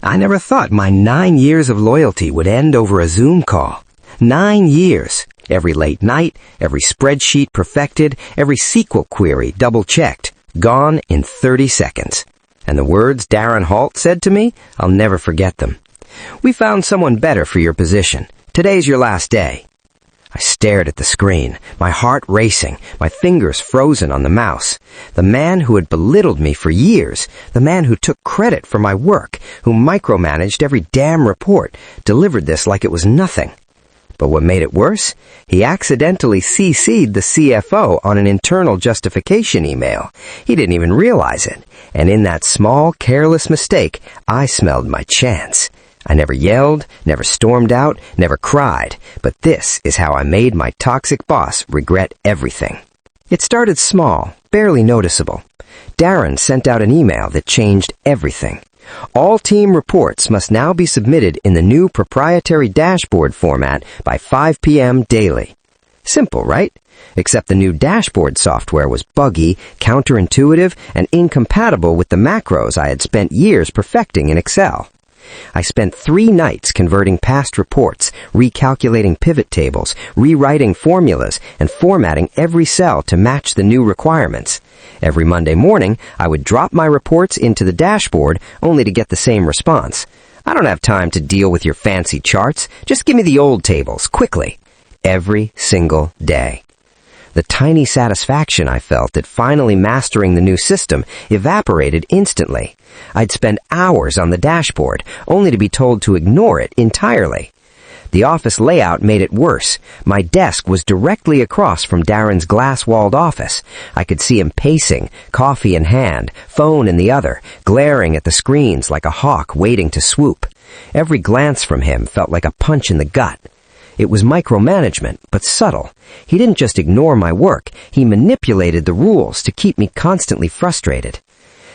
I never thought my 9 years of loyalty would end over a Zoom call. 9 years. Every late night, every spreadsheet perfected, every SQL query double-checked. Gone in 30 seconds. And the words Darren Halt said to me, I'll never forget them. "We found someone better for your position. Today's your last day." I stared at the screen, my heart racing, my fingers frozen on the mouse. The man who had belittled me for years, the man who took credit for my work, who micromanaged every damn report, delivered this like it was nothing. But what made it worse? He accidentally CC'd the CFO on an internal justification email. He didn't even realize it. And in that small, careless mistake, I smelled my chance. I never yelled, never stormed out, never cried, but this is how I made my toxic boss regret everything. It started small, barely noticeable. Darren sent out an email that changed everything. All team reports must now be submitted in the new proprietary dashboard format by 5 p.m. daily. Simple, right? Except the new dashboard software was buggy, counterintuitive, and incompatible with the macros I had spent years perfecting in Excel. I spent 3 nights converting past reports, recalculating pivot tables, rewriting formulas, and formatting every cell to match the new requirements. Every Monday morning, I would drop my reports into the dashboard only to get the same response. "I don't have time to deal with your fancy charts. Just give me the old tables, quickly." Every single day. The tiny satisfaction I felt at finally mastering the new system evaporated instantly. I'd spend hours on the dashboard, only to be told to ignore it entirely. The office layout made it worse. My desk was directly across from Darren's glass-walled office. I could see him pacing, coffee in hand, phone in the other, glaring at the screens like a hawk waiting to swoop. Every glance from him felt like a punch in the gut. It was micromanagement, but subtle. He didn't just ignore my work, he manipulated the rules to keep me constantly frustrated.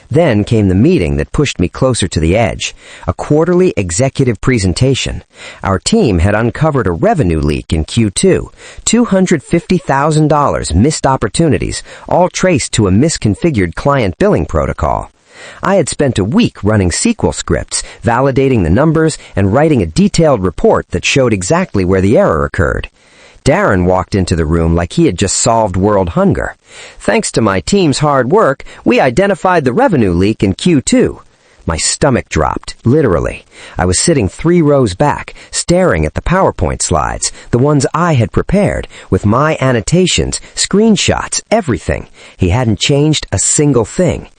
Then came the meeting that pushed me closer to the edge, a quarterly executive presentation. Our team had uncovered a revenue leak in Q2, $250,000 missed opportunities, all traced to a misconfigured client billing protocol. I had spent a week running SQL scripts, validating the numbers, and writing a detailed report that showed exactly where the error occurred. Darren walked into the room like he had just solved world hunger. "Thanks to my team's hard work, we identified the revenue leak in Q2. My stomach dropped, literally. I was sitting 3 rows back, staring at the PowerPoint slides, the ones I had prepared, with my annotations, screenshots, everything. He hadn't changed a single thing.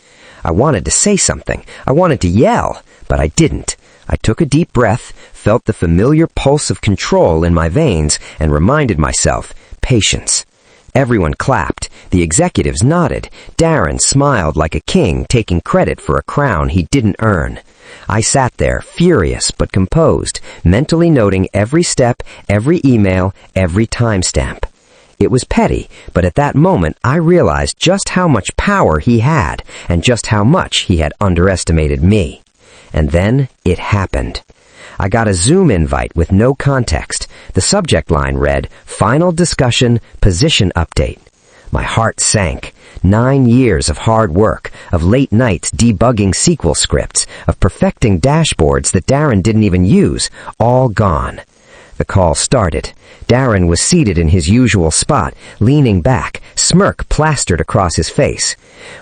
I wanted to say something. I wanted to yell, but I didn't. I took a deep breath, felt the familiar pulse of control in my veins, and reminded myself, patience. Everyone clapped. The executives nodded. Darren smiled like a king, taking credit for a crown he didn't earn. I sat there, furious but composed, mentally noting every step, every email, every timestamp. It was petty, but at that moment I realized just how much power he had, and just how much he had underestimated me. And then it happened. I got a Zoom invite with no context. The subject line read, "Final discussion, position update." My heart sank. 9 years of hard work, of late nights debugging SQL scripts, of perfecting dashboards that Darren didn't even use, all gone. The call started. Darren was seated in his usual spot, leaning back, smirk plastered across his face.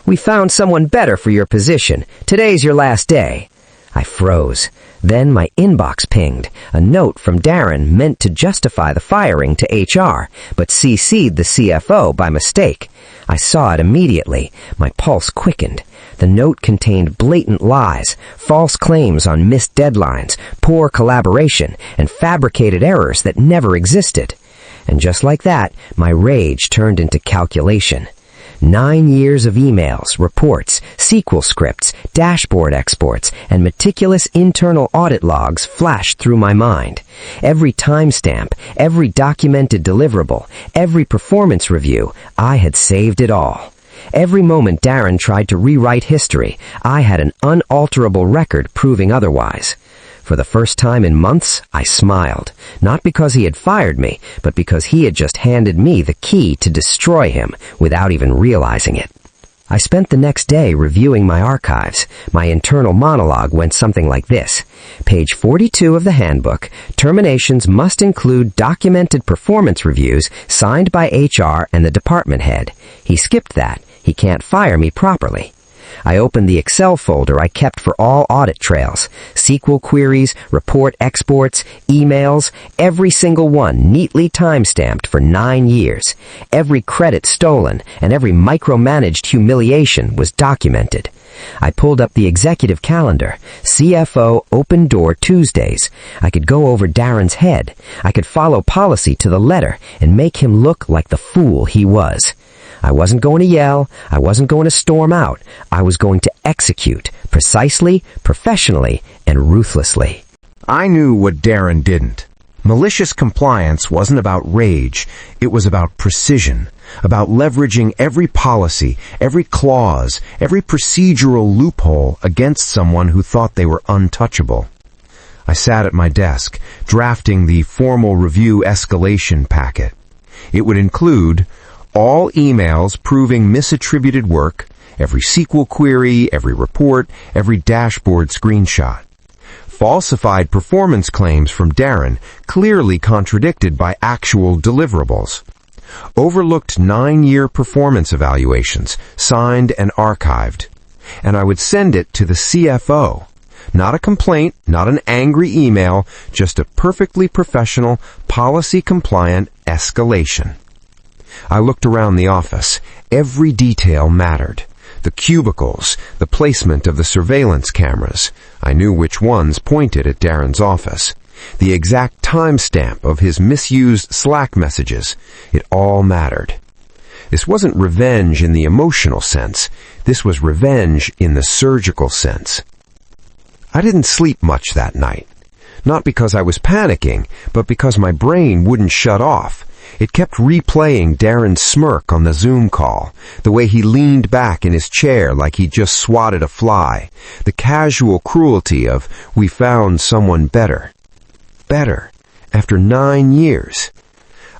"We found someone better for your position. Today's your last day." I froze. Then my inbox pinged, a note from Darren meant to justify the firing to HR, but CC'd the CFO by mistake. I saw it immediately. My pulse quickened. The note contained blatant lies, false claims on missed deadlines, poor collaboration, and fabricated errors that never existed. And just like that, my rage turned into calculation. 9 years of emails, reports, SQL scripts, dashboard exports, and meticulous internal audit logs flashed through my mind. Every timestamp, every documented deliverable, every performance review, I had saved it all. Every moment Darren tried to rewrite history, I had an unalterable record proving otherwise. For the first time in months, I smiled, not because he had fired me, but because he had just handed me the key to destroy him without even realizing it. I spent the next day reviewing my archives. My internal monologue went something like this. Page 42 of the handbook, terminations must include documented performance reviews signed by HR and the department head. He skipped that. He can't fire me properly. I opened the Excel folder I kept for all audit trails, SQL queries, report exports, emails, every single one neatly time-stamped for 9 years. Every credit stolen and every micromanaged humiliation was documented. I pulled up the executive calendar, CFO open door Tuesdays. I could go over Darren's head. I could follow policy to the letter and make him look like the fool he was. I wasn't going to yell. I wasn't going to storm out. I was going to execute precisely, professionally, and ruthlessly. I knew what Darren didn't. Malicious compliance wasn't about rage. It was about precision, about leveraging every policy, every clause, every procedural loophole against someone who thought they were untouchable. I sat at my desk, drafting the formal review escalation packet. It would include all emails proving misattributed work, every SQL query, every report, every dashboard screenshot. Falsified performance claims from Darren, clearly contradicted by actual deliverables. Overlooked 9-year performance evaluations, signed and archived. And I would send it to the CFO. Not a complaint, not an angry email, just a perfectly professional, policy-compliant escalation. I looked around the office. Every detail mattered. The cubicles, the placement of the surveillance cameras. I knew which ones pointed at Darren's office. The exact timestamp of his misused Slack messages. It all mattered. This wasn't revenge in the emotional sense. This was revenge in the surgical sense. I didn't sleep much that night. Not because I was panicking, but because my brain wouldn't shut off. It kept replaying Darren's smirk on the Zoom call, the way he leaned back in his chair like he'd just swatted a fly, the casual cruelty of, "We found someone better." Better. After 9 years.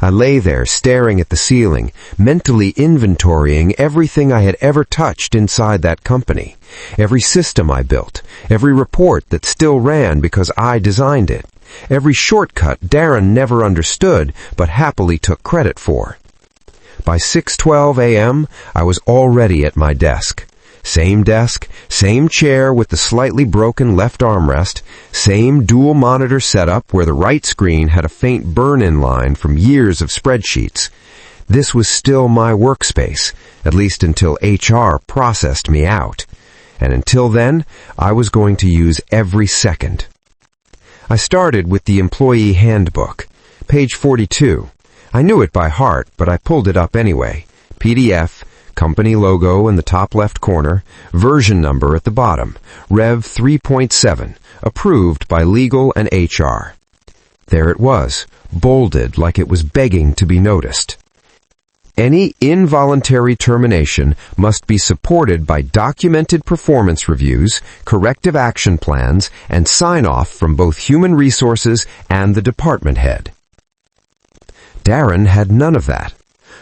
I lay there staring at the ceiling, mentally inventorying everything I had ever touched inside that company, every system I built, every report that still ran because I designed it. Every shortcut Darren never understood but happily took credit for. By 6:12 a.m., I was already at my desk. Same desk, same chair with the slightly broken left armrest, same dual monitor setup where the right screen had a faint burn-in line from years of spreadsheets. This was still my workspace, at least until HR processed me out. And until then, I was going to use every second. I started with the employee handbook, page 42. I knew it by heart, but I pulled it up anyway. PDF, company logo in the top left corner, version number at the bottom, Rev 3.7, approved by legal and HR. There it was, bolded like it was begging to be noticed. Any involuntary termination must be supported by documented performance reviews, corrective action plans, and sign-off from both human resources and the department head. Darren had none of that.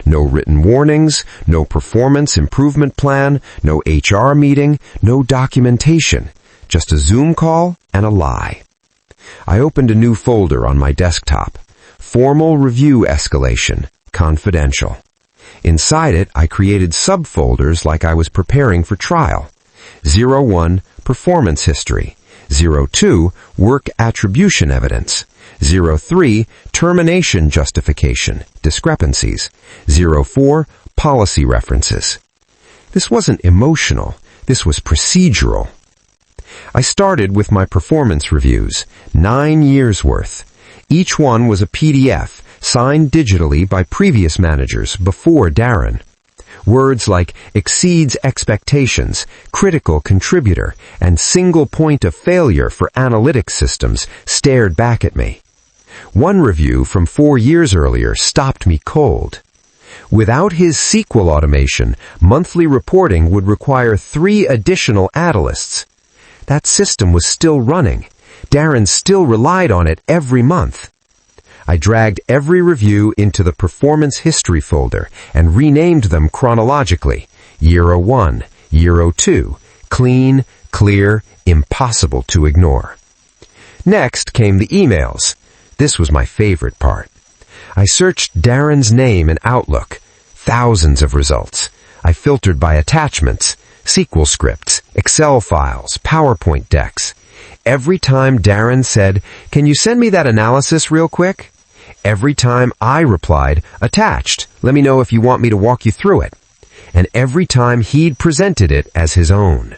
No written warnings, no performance improvement plan, no HR meeting, no documentation. Just a Zoom call and a lie. I opened a new folder on my desktop. Formal review escalation, confidential. Inside it, I created subfolders like I was preparing for trial. 01, performance history. 02, work attribution evidence. 03, termination justification, discrepancies. 04, policy references. This wasn't emotional. This was procedural. I started with my performance reviews, 9 years worth. Each one was a PDF, signed digitally by previous managers before Darren. Words like exceeds expectations, critical contributor, and single point of failure for analytics systems stared back at me. One review from 4 years earlier stopped me cold. Without his SQL automation, monthly reporting would require 3 additional analysts. That system was still running. Darren still relied on it every month. I dragged every review into the performance history folder and renamed them chronologically. Euro 1, Euro 2, clean, clear, impossible to ignore. Next came the emails. This was my favorite part. I searched Darren's name in Outlook. Thousands of results. I filtered by attachments, SQL scripts, Excel files, PowerPoint decks. Every time Darren said, "Can you send me that analysis real quick?" Every time I replied, "Attached. Let me know if you want me to walk you through it." And every time he'd presented it as his own.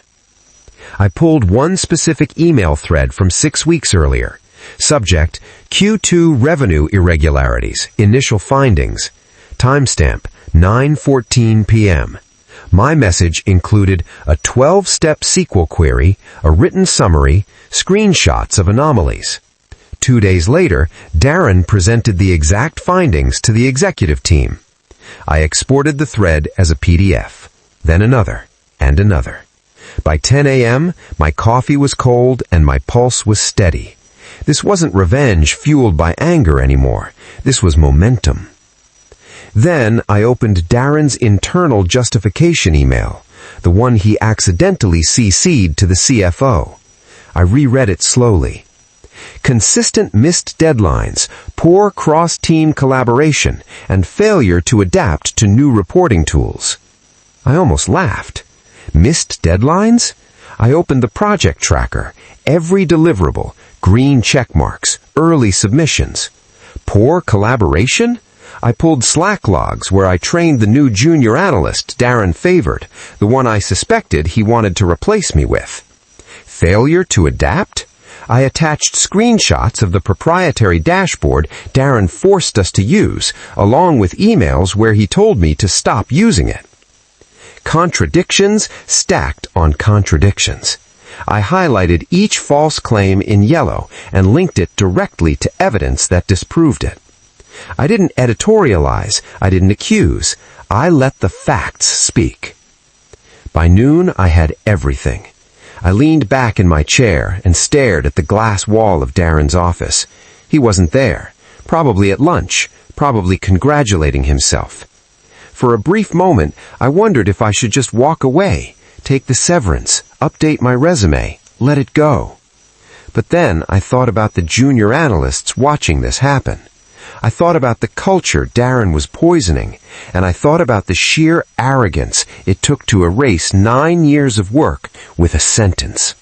I pulled one specific email thread from 6 weeks earlier. Subject, Q2 revenue irregularities, initial findings. Timestamp, 9:14 p.m. My message included a 12-step SQL query, a written summary, screenshots of anomalies. 2 days later, Darren presented the exact findings to the executive team. I exported the thread as a PDF, then another, and another. By 10 a.m., my coffee was cold and my pulse was steady. This wasn't revenge fueled by anger anymore. This was momentum. Then I opened Darren's internal justification email, the one he accidentally CC'd to the CFO. I reread it slowly. Consistent missed deadlines, poor cross-team collaboration, and failure to adapt to new reporting tools. I almost laughed. Missed deadlines? I opened the project tracker, every deliverable, green check marks, early submissions. Poor collaboration? I pulled Slack logs where I trained the new junior analyst Darren favored, the one I suspected he wanted to replace me with. Failure to adapt? I attached screenshots of the proprietary dashboard Darren forced us to use, along with emails where he told me to stop using it. Contradictions stacked on contradictions. I highlighted each false claim in yellow and linked it directly to evidence that disproved it. I didn't editorialize, I didn't accuse. I let the facts speak. By noon, I had everything. I leaned back in my chair and stared at the glass wall of Darren's office. He wasn't there. Probably at lunch. Probably congratulating himself. For a brief moment, I wondered if I should just walk away, take the severance, update my resume, let it go. But then I thought about the junior analysts watching this happen. I thought about the culture Darren was poisoning, and I thought about the sheer arrogance it took to erase 9 years of work with a sentence.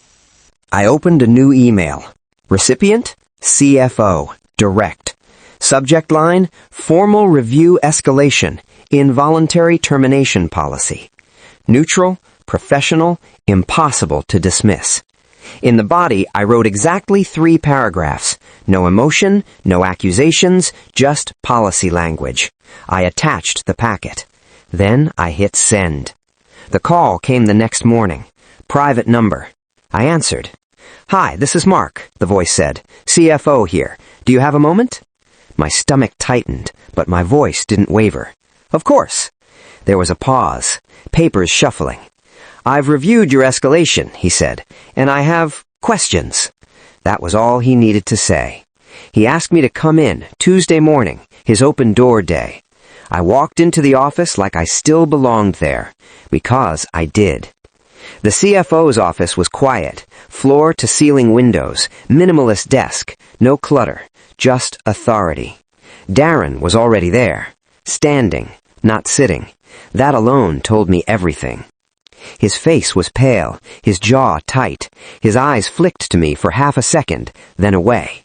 I opened a new email. Recipient, CFO, direct. Subject line, formal review escalation, involuntary termination policy. Neutral, professional, impossible to dismiss. In the body, I wrote exactly 3 paragraphs. No emotion, no accusations, just policy language. I attached the packet. Then I hit send. The call came the next morning. Private number. I answered. "Hi, this is Mark," the voice said. "CFO here. Do you have a moment?" My stomach tightened, but my voice didn't waver. "Of course." There was a pause, papers shuffling. "I've reviewed your escalation," he said, "and I have questions." That was all he needed to say. He asked me to come in Tuesday morning, his open door day. I walked into the office like I still belonged there, because I did. The CFO's office was quiet, floor-to-ceiling windows, minimalist desk, no clutter, just authority. Darren was already there, standing, not sitting. That alone told me everything. His face was pale, his jaw tight. His eyes flicked to me for half a second, then away.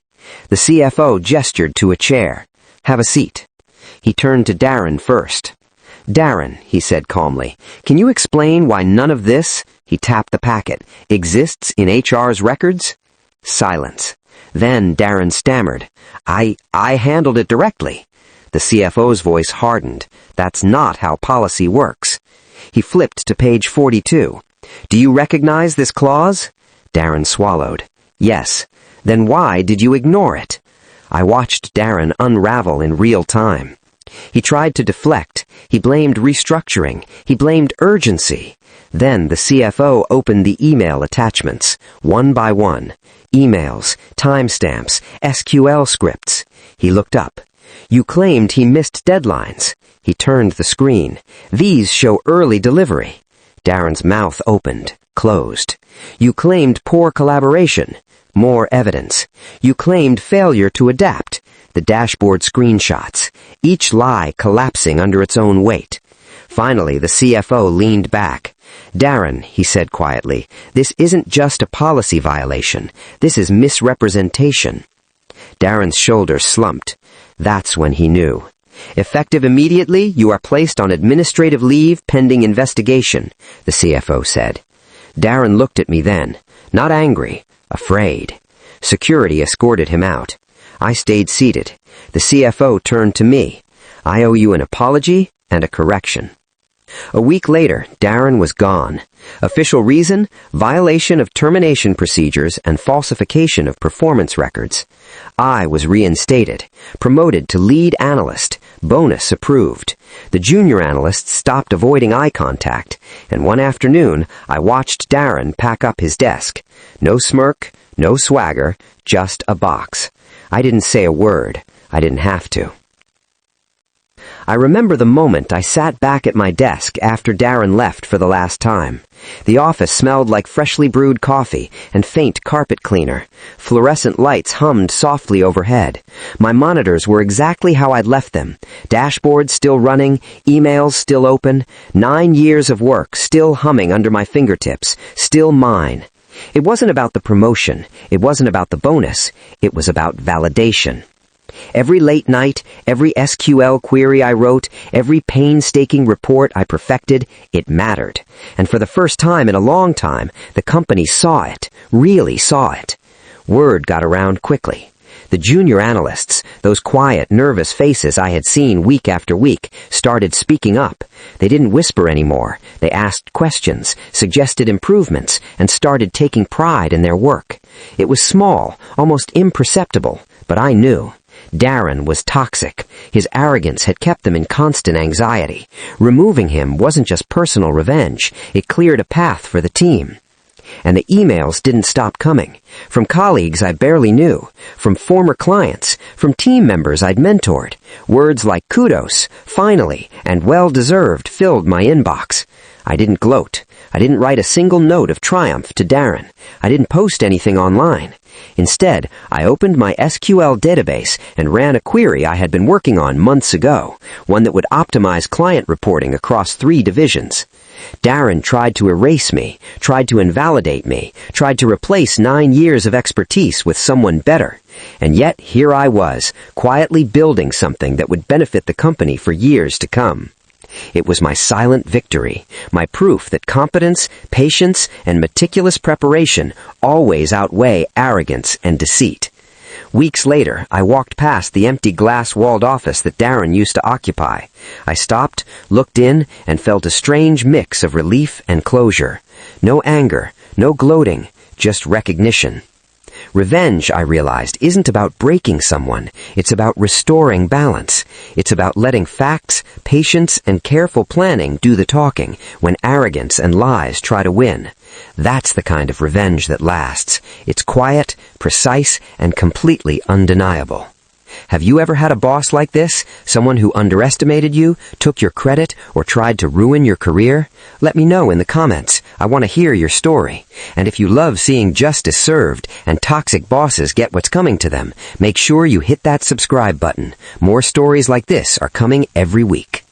The CFO gestured to a chair. "Have a seat." He turned to Darren first. "Darren," he said calmly, "can you explain why none of this," he tapped the packet, "exists in HR's records?" Silence. Then Darren stammered. I handled it directly." The CFO's voice hardened. "That's not how policy works." He flipped to page 42. "Do you recognize this clause?" Darren swallowed. "Yes." "Then why did you ignore it?" I watched Darren unravel in real time. He tried to deflect. He blamed restructuring. He blamed urgency. Then the CFO opened the email attachments, one by one. Emails, timestamps, SQL scripts. He looked up. "You claimed he missed deadlines." He turned the screen. "These show early delivery." Darren's mouth opened, closed. You claimed poor collaboration. More evidence. You claimed failure to adapt. The dashboard screenshots. Each lie collapsing under its own weight. Finally, the CFO leaned back. Darren, he said quietly, this isn't just a policy violation. This is misrepresentation. Darren's shoulders slumped. That's when he knew. Effective immediately, you are placed on administrative leave pending investigation, the CFO said. Darren looked at me then, not angry, afraid. Security escorted him out. I stayed seated. The CFO turned to me. I owe you an apology and a correction. A week later, Darren was gone. Official reason? Violation of termination procedures and falsification of performance records. I was reinstated, promoted to lead analyst, bonus approved. The junior analysts stopped avoiding eye contact, and one afternoon I watched Darren pack up his desk. No smirk, no swagger, just a box. I didn't say a word. I didn't have to. I remember the moment I sat back at my desk after Darren left for the last time. The office smelled like freshly brewed coffee and faint carpet cleaner. Fluorescent lights hummed softly overhead. My monitors were exactly how I'd left them. Dashboards still running, emails still open, 9 years of work still humming under my fingertips, still mine. It wasn't about the promotion. It wasn't about the bonus. It was about validation. Every late night, every SQL query I wrote, every painstaking report I perfected, it mattered. And for the first time in a long time, the company saw it, really saw it. Word got around quickly. The junior analysts, those quiet, nervous faces I had seen week after week, started speaking up. They didn't whisper anymore. They asked questions, suggested improvements, and started taking pride in their work. It was small, almost imperceptible, but I knew. Darren was toxic. His arrogance had kept them in constant anxiety. Removing him wasn't just personal revenge. It cleared a path for the team. And the emails didn't stop coming. From colleagues I barely knew. From former clients. From team members I'd mentored. Words like kudos, finally, and well-deserved filled my inbox. I didn't gloat. I didn't write a single note of triumph to Darren. I didn't post anything online. Instead, I opened my SQL database and ran a query I had been working on months ago, one that would optimize client reporting across 3 divisions. Darren tried to erase me, tried to invalidate me, tried to replace 9 years of expertise with someone better. And yet, here I was, quietly building something that would benefit the company for years to come. It was my silent victory, my proof that competence, patience, and meticulous preparation always outweigh arrogance and deceit. Weeks later, I walked past the empty glass-walled office that Darren used to occupy. I stopped, looked in, and felt a strange mix of relief and closure. No anger, no gloating, just recognition. Revenge, I realized, isn't about breaking someone. It's about restoring balance. It's about letting facts, patience, and careful planning do the talking when arrogance and lies try to win. That's the kind of revenge that lasts. It's quiet, precise, and completely undeniable. Have you ever had a boss like this? Someone who underestimated you, took your credit, or tried to ruin your career? Let me know in the comments. I want to hear your story. And if you love seeing justice served and toxic bosses get what's coming to them, make sure you hit that subscribe button. More stories like this are coming every week.